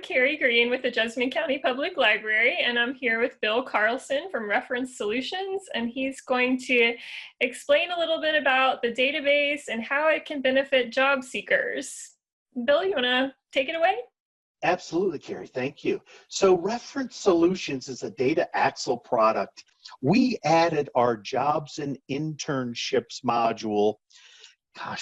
Carrie Green with the Jessamine County Public Library, and I'm here with Bill Carlson from Reference Solutions, and he's going to explain a little bit about the database and how it can benefit job seekers. Bill, you want to take it away? Absolutely, Carrie. Thank you. So Reference Solutions is a data axle product. We added our jobs and internships module,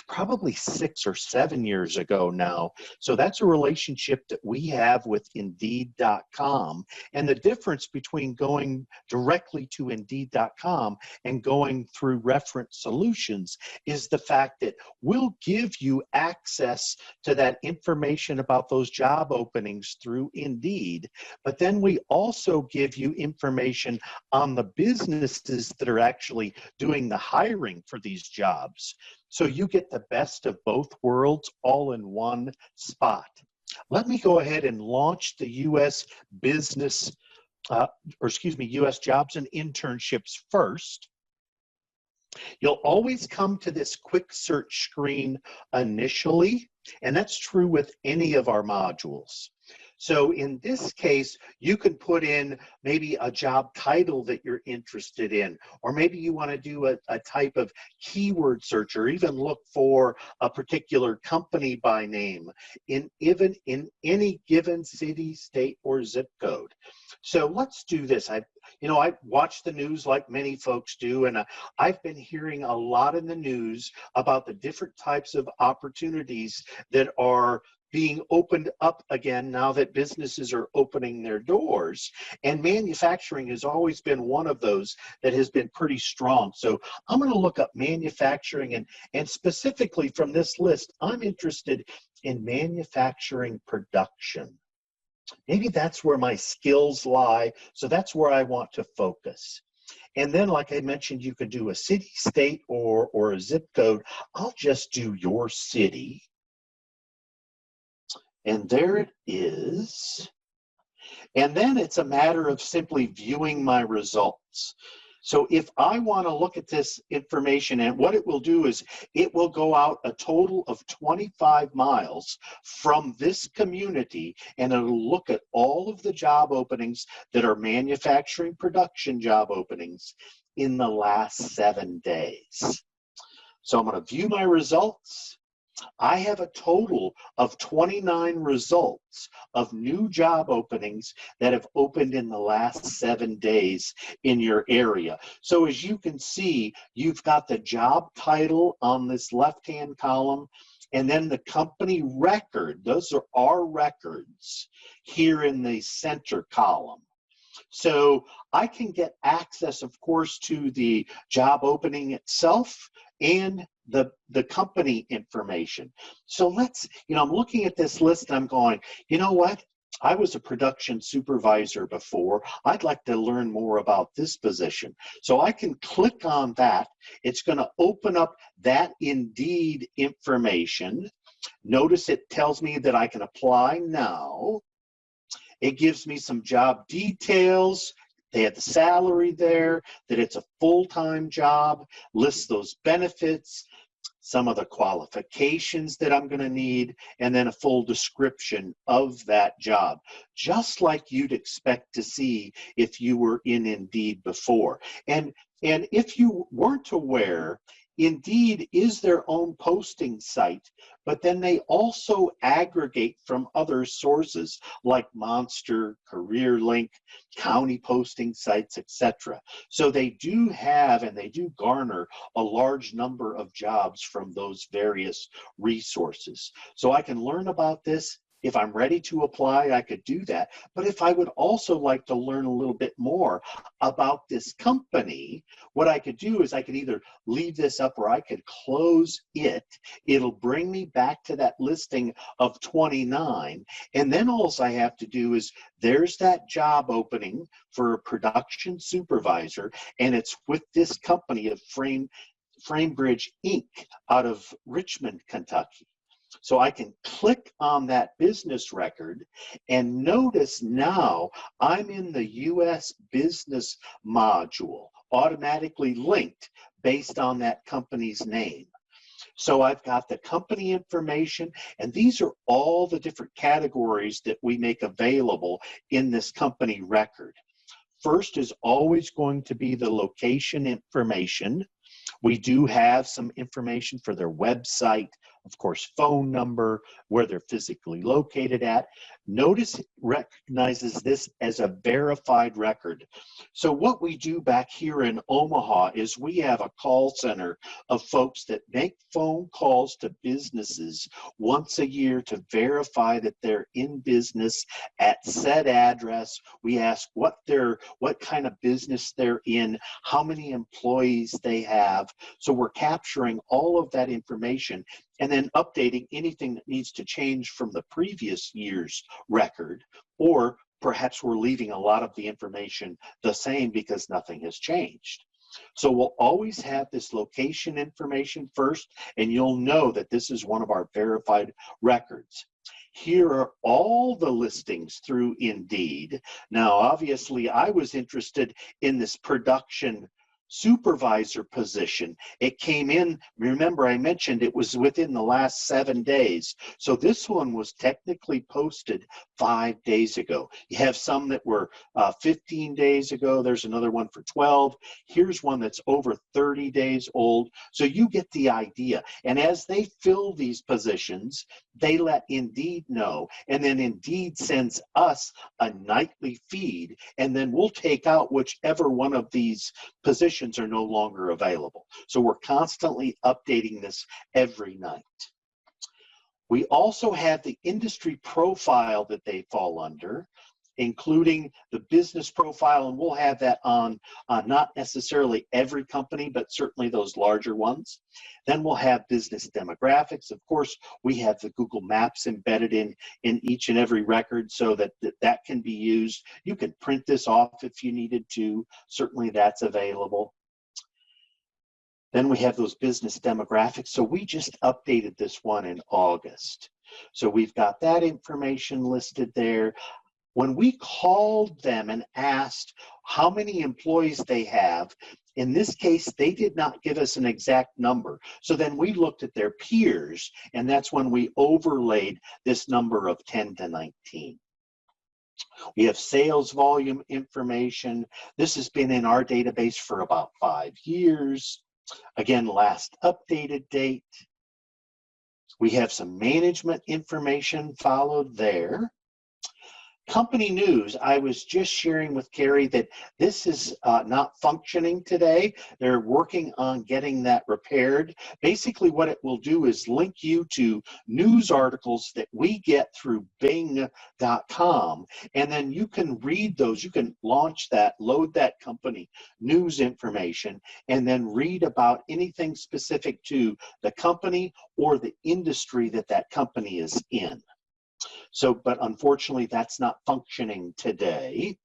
probably 6 or 7 years ago now. So that's a relationship that we have with Indeed.com. And the difference between going directly to Indeed.com and going through Reference Solutions is the fact that we'll give you access to that information about those job openings through Indeed, but then we also give you information on the businesses that are actually doing the hiring for these jobs. So you get the best of both worlds all in one spot. Let me go ahead and launch the U.S. U.S. jobs and internships first. You'll always come to this quick search screen initially, and that's true with any of our modules. So in this case, you can put in maybe a job title that you're interested in, or maybe you want to do a type of keyword search, or even look for a particular company by name in any given city, state, or zip code. So let's do this. I watch the news like many folks do, and I've been hearing a lot in the news about the different types of opportunities that are being opened up again now that businesses are opening their doors. And manufacturing has always been one of those that has been pretty strong. So I'm going to look up manufacturing, and specifically from this list, I'm interested in manufacturing production. Maybe that's where my skills lie, so that's where I want to focus. And then, like I mentioned, you could do a city, state, or a zip code. I'll just do your city. And there it is. And then it's a matter of simply viewing my results. So if I want to look at this information, and what it will do is it will go out a total of 25 miles from this community, and it'll look at all of the job openings that are manufacturing production job openings in the last 7 days. So I'm going to view my results. I have a total of 29 results of new job openings that have opened in the last 7 days in your area. So as you can see, you've got the job title on this left-hand column, and then the company record. Those are our records here in the center column. So I can get access, of course, to the job opening itself and the company information. So I'm looking at this list and I'm going, you know what? I was a production supervisor before. I'd like to learn more about this position. So I can click on that. It's going to open up that Indeed information. Notice it tells me that I can apply now. It gives me some job details. They have the salary there, that it's a full-time job, lists those benefits, some of the qualifications that I'm going to need, and then a full description of that job, just like you'd expect to see if you were in Indeed before. And if you weren't aware, Indeed is their own posting site, but then they also aggregate from other sources like Monster, CareerLink, county posting sites, etc. So they do have and they do garner a large number of jobs from those various resources. So I can learn about this. If I'm ready to apply, I could do that. But if I would also like to learn a little bit more about this company, what I could do is I could either leave this up or I could close it. It'll bring me back to that listing of 29. And then all I have to do is there's that job opening for a production supervisor, and it's with this company of Framebridge Inc. out of Richmond, Kentucky. So I can click on that business record and notice now I'm in the U.S. business module, automatically linked based on that company's name. So I've got the company information, and these are all the different categories that we make available in this company record. First is always going to be the location information. We do have some information for their website, of course, phone number, where they're physically located at. Notice it recognizes this as a verified record. So what we do back here in Omaha is we have a call center of folks that make phone calls to businesses once a year to verify that they're in business at said address. We ask what kind of business they're in, how many employees they have. So we're capturing all of that information and then updating anything that needs to change from the previous year's record, or perhaps we're leaving a lot of the information the same because nothing has changed. So we'll always have this location information first, and you'll know that this is one of our verified records. Here are all the listings through Indeed. Now, obviously, I was interested in this production supervisor position. It came in, remember I mentioned it was within the last 7 days. So this one was technically posted 5 days ago. You have some that were 15 days ago. There's another one for 12. Here's one that's over 30 days old. So you get the idea. And as they fill these positions, they let Indeed know. And then Indeed sends us a nightly feed. And then we'll take out whichever one of these positions are no longer available. So we're constantly updating this every night. We also have the industry profile that they fall under, including the business profile, and we'll have that on not necessarily every company, but certainly those larger ones. Then we'll have business demographics. Of course, we have the Google Maps embedded in each and every record so that can be used. You can print this off if you needed to. Certainly that's available. Then we have those business demographics. So we just updated this one in August. So we've got that information listed there. When we called them and asked how many employees they have, in this case, they did not give us an exact number. So then we looked at their peers, and that's when we overlaid this number of 10 to 19. We have sales volume information. This has been in our database for about 5 years. Again, last updated date. We have some management information followed there. Company news, I was just sharing with Carrie that this is not functioning today. They're working on getting that repaired. Basically what it will do is link you to news articles that we get through bing.com, and then you can read those. You can launch that, load that company news information, and then read about anything specific to the company or the industry that that company is in. So, but unfortunately, that's not functioning today.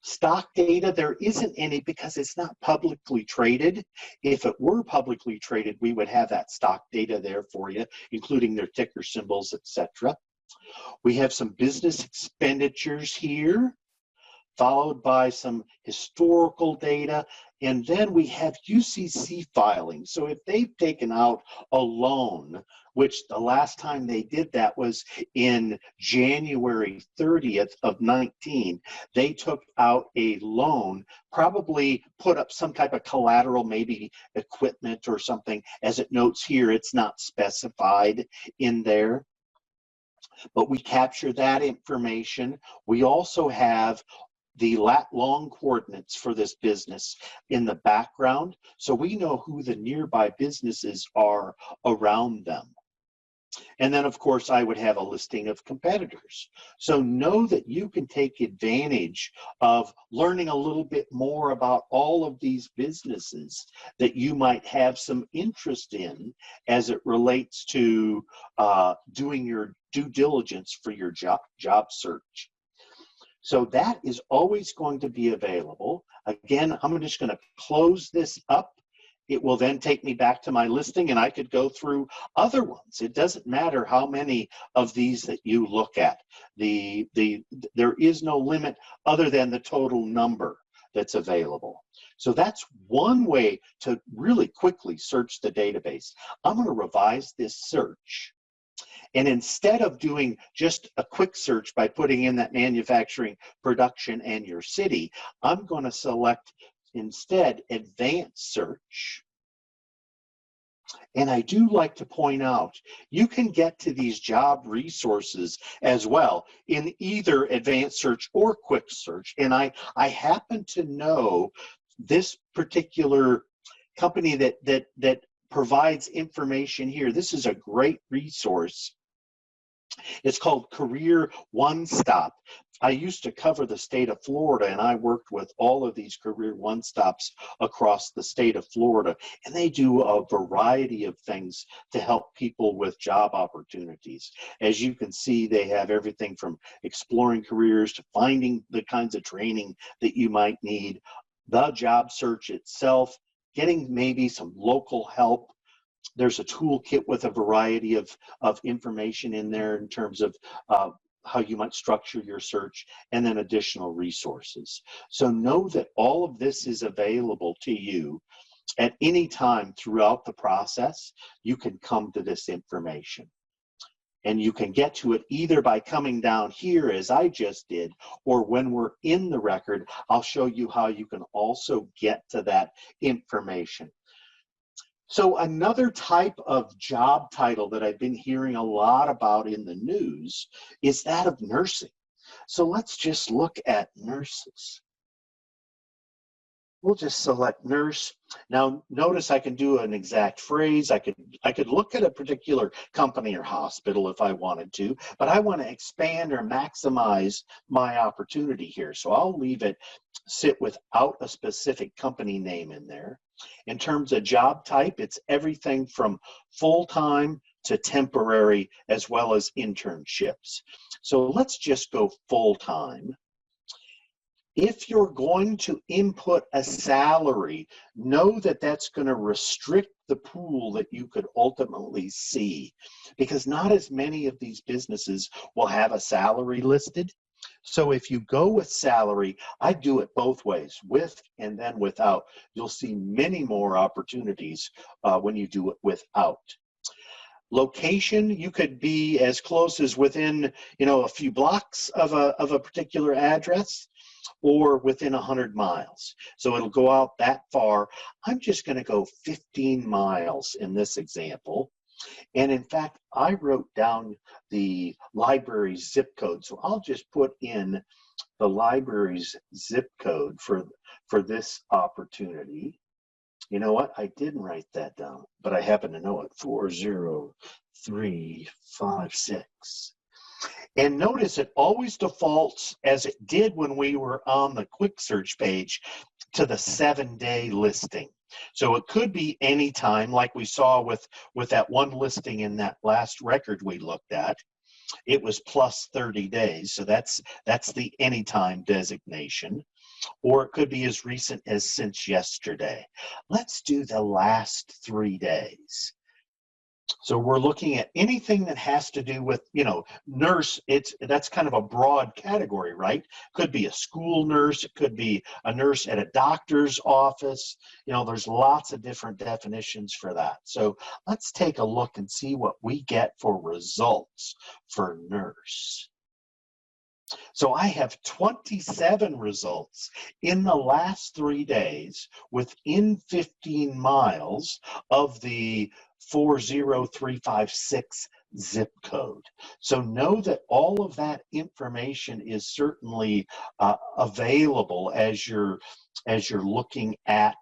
Stock data, there isn't any because it's not publicly traded. If it were publicly traded, we would have that stock data there for you, including their ticker symbols, etc. We have some business expenditures here, followed by some historical data, and then we have UCC filings. So if they've taken out a loan, which the last time they did that was in January 30th of 19, they took out a loan, probably put up some type of collateral, maybe equipment or something. As it notes here, it's not specified in there, but we capture that information. We also have the lat long coordinates for this business in the background, so we know who the nearby businesses are around them. And then, of course, I would have a listing of competitors. So know that you can take advantage of learning a little bit more about all of these businesses that you might have some interest in as it relates to doing your due diligence for your job search. So that is always going to be available. Again, I'm just going to close this up. It will then take me back to my listing, and I could go through other ones. It doesn't matter how many of these that you look at. There is no limit other than the total number that's available. So that's one way to really quickly search the database. I'm going to revise this search. And instead of doing just a quick search by putting in that manufacturing, production, and your city, I'm going to select instead advanced search. And I do like to point out, you can get to these job resources as well in either advanced search or quick search. And I happen to know this particular company that provides information here. This is a great resource. It's called Career One Stop. I used to cover the state of Florida, and I worked with all of these Career One Stops across the state of Florida, and they do a variety of things to help people with job opportunities. As you can see, they have everything from exploring careers to finding the kinds of training that you might need, the job search itself, getting maybe some local help. There's a toolkit with a variety of information in there in terms of how you might structure your search, and then additional resources. So know that all of this is available to you at any time throughout the process. You can come to this information. And you can get to it either by coming down here as I just did, or when we're in the record, I'll show you how you can also get to that information. So another type of job title that I've been hearing a lot about in the news is that of nursing. So let's just look at nurses. We'll just select nurse. Now notice I can do an exact phrase. I could look at a particular company or hospital if I wanted to, but I want to expand or maximize my opportunity here. So I'll leave it sit without a specific company name in there. In terms of job type, it's everything from full-time to temporary, as well as internships. So let's just go full-time. If you're going to input a salary, know that that's going to restrict the pool that you could ultimately see, because not as many of these businesses will have a salary listed. So if you go with salary, I do it both ways, with and then without. You'll see many more opportunities when you do it without. Location, you could be as close as within, a few blocks of a particular address, or within 100 miles. So it'll go out that far. I'm just going to go 15 miles in this example. And in fact, I wrote down the library's zip code. So I'll just put in the library's zip code for this opportunity. You know what? I didn't write that down, but I happen to know it, 40356. And notice it always defaults, as it did when we were on the quick search page, to the 7-day listing. So it could be any time, like we saw with that one listing in that last record we looked at. It was plus 30 days, so that's the anytime designation. Or it could be as recent as since yesterday. Let's do the last 3 days. So we're looking at anything that has to do with, nurse. That's kind of a broad category, right? Could be a school nurse. It could be a nurse at a doctor's office. There's lots of different definitions for that. So let's take a look and see what we get for results for nurse. So I have 27 results in the last 3 days within 15 miles of the 40356 zip code. So know that all of that information is certainly available as you're looking at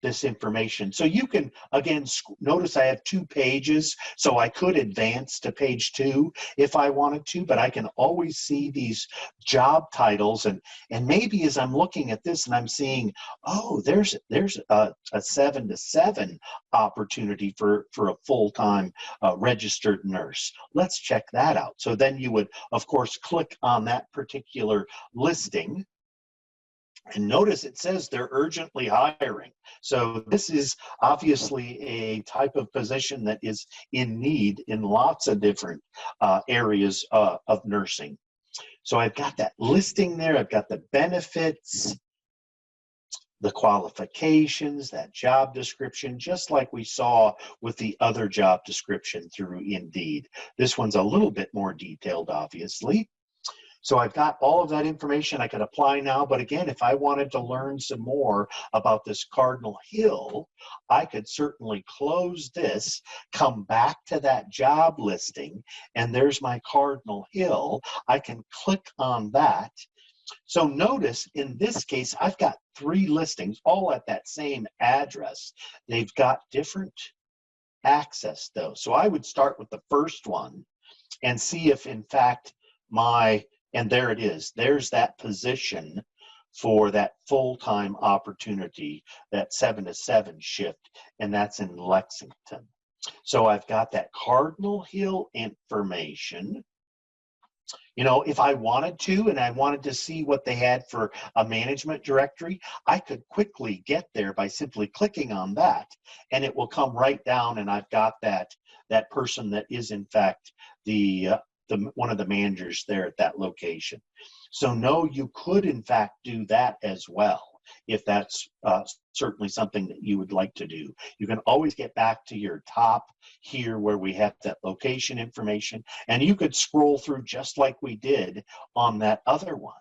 this information. So you can, again, notice I have 2 pages, so I could advance to page 2 if I wanted to, but I can always see these job titles, and maybe as I'm looking at this and I'm seeing, oh, there's a 7 to 7 opportunity for a full-time registered nurse. Let's check that out. So then you would, of course, click on that particular listing. And notice it says they're urgently hiring. So this is obviously a type of position that is in need in lots of different areas of nursing. So I've got that listing there. I've got the benefits. the qualifications, that job description, just like we saw with the other job description through Indeed. This one's a little bit more detailed, obviously. So I've got all of that information I can apply now, but again, if I wanted to learn some more about this Cardinal Hill, I could certainly close this, come back to that job listing, and there's my Cardinal Hill. I can click on that. So notice in this case, I've got 3 listings, all at that same address. They've got different access though. So I would start with the first one and see if in fact and there it is. There's that position for that full-time opportunity, that 7 to 7 shift, and that's in Lexington. So I've got that Cardinal Hill information. You know, if I wanted to and I wanted to see what they had for a management directory, I could quickly get there by simply clicking on that, and it will come right down, and I've got that person that is in fact one of the managers there at that location. So no, you could in fact do that as well if that's certainly something that you would like to do. You can always get back to your top here where we have that location information, and you could scroll through just like we did on that other one.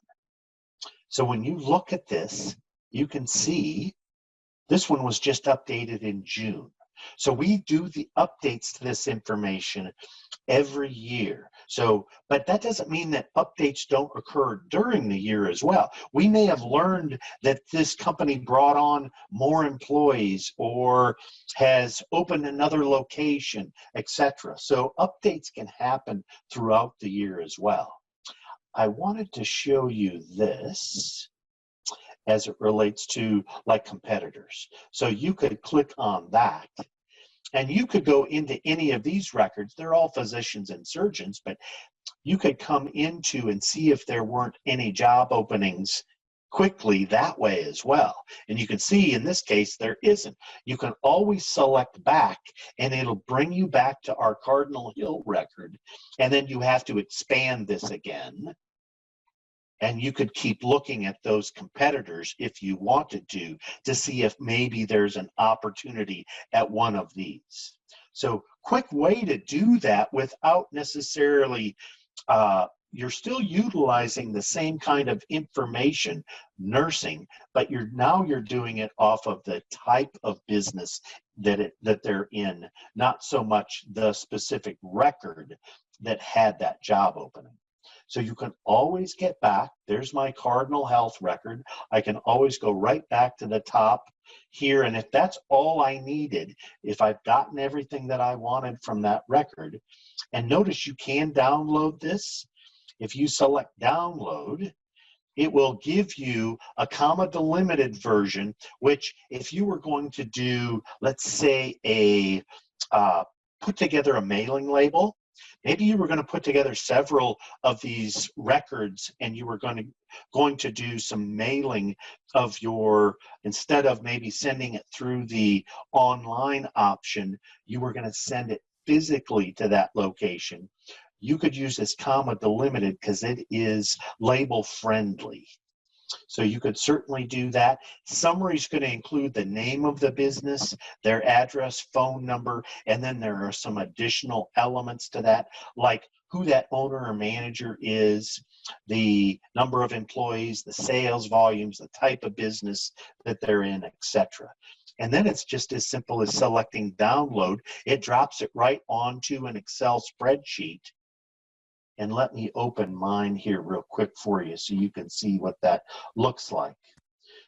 So when you look at this, you can see this one was just updated in June. So we do the updates to this information every year. So, but that doesn't mean that updates don't occur during the year as well. We may have learned that this company brought on more employees or has opened another location, etc. So updates can happen throughout the year as well. I wanted to show you this as it relates to like competitors. So you could click on that, and you could go into any of these records. They're all physicians and surgeons, but you could come into and see if there weren't any job openings quickly that way as well. And you can see in this case, there isn't. You can always select back and it'll bring you back to our Cardinal Hill record. And then you have to expand this again. And you could keep looking at those competitors if you wanted to see if maybe there's an opportunity at one of these. So quick way to do that without necessarily, you're still utilizing the same kind of information, nursing, but you're doing it off of the type of business that they're in, not so much the specific record that had that job opening. So you can always get back. There's my Cardinal Health record. I can always go right back to the top here. And if that's all I needed, if I've gotten everything that I wanted from that record, and notice you can download this. If you select download, it will give you a comma delimited version, which if you were going to do, let's say, put together a mailing label, maybe you were going to put together several of these records and you were going to do some mailing of instead of maybe sending it through the online option, you were going to send it physically to that location. You could use this comma delimited because it is label friendly. So you could certainly do that. Summary is going to include the name of the business, their address, phone number, and then there are some additional elements to that, like who that owner or manager is, the number of employees, the sales volumes, the type of business that they're in, etc. And then it's just as simple as selecting download. It drops it right onto an Excel spreadsheet. And let me open mine here real quick for you so you can see what that looks like.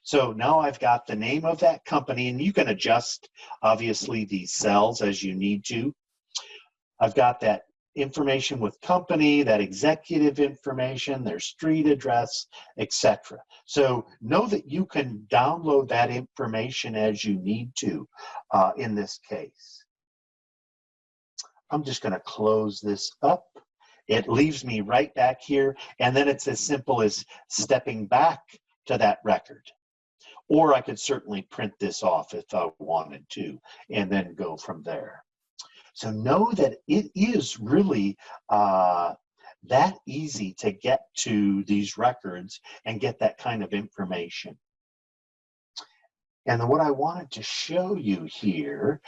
So now I've got the name of that company, and you can adjust, obviously, these cells as you need to. I've got that information with company, that executive information, their street address, etc. So know that you can download that information as you need to in this case. I'm just going to close this up. It leaves me right back here, and then it's as simple as stepping back to that record. Or I could certainly print this off if I wanted to, and then go from there. So know that it is really that easy to get to these records and get that kind of information. And then what I wanted to show you here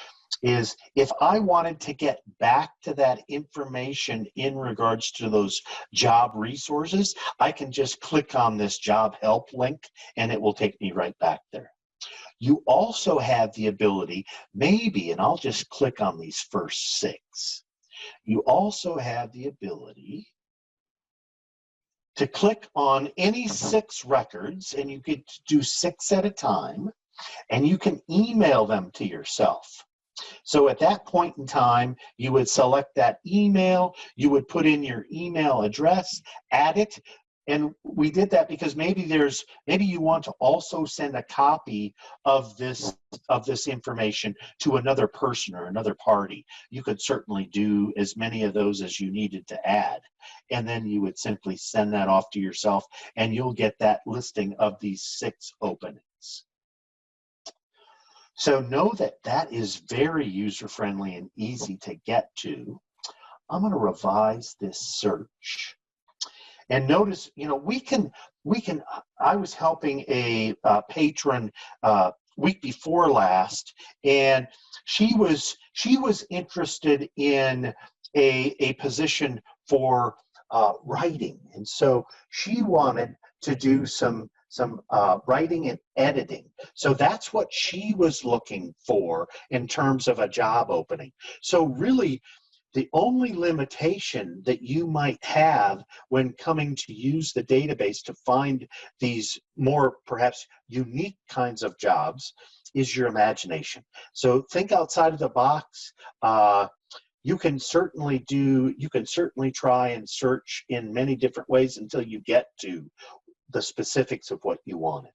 is if I wanted to get back to that information in regards to those job resources, I can just click on this job help link and it will take me right back there. You also have the ability, maybe, and I'll just click on these first 6. You also have the ability to click on any 6 records, and you get to do 6 at a time, and you can email them to yourself. So at that point in time, you would select that email, you would put in your email address, add it, and we did that because maybe you want to also send a copy of this information to another person or another party. You could certainly do as many of those as you needed to add, and then you would simply send that off to yourself, and you'll get that listing of these 6 openings. So know that that is very user-friendly and easy to get to. I'm going to revise this search. And notice, you know, we can, I was helping a patron week before last, and she was interested in a position for writing. And so she wanted to do some writing and editing. So that's what she was looking for in terms of a job opening. So really, the only limitation that you might have when coming to use the database to find these more perhaps unique kinds of jobs is your imagination. So think outside of the box. You can certainly try and search in many different ways until you get to the specifics of what you wanted.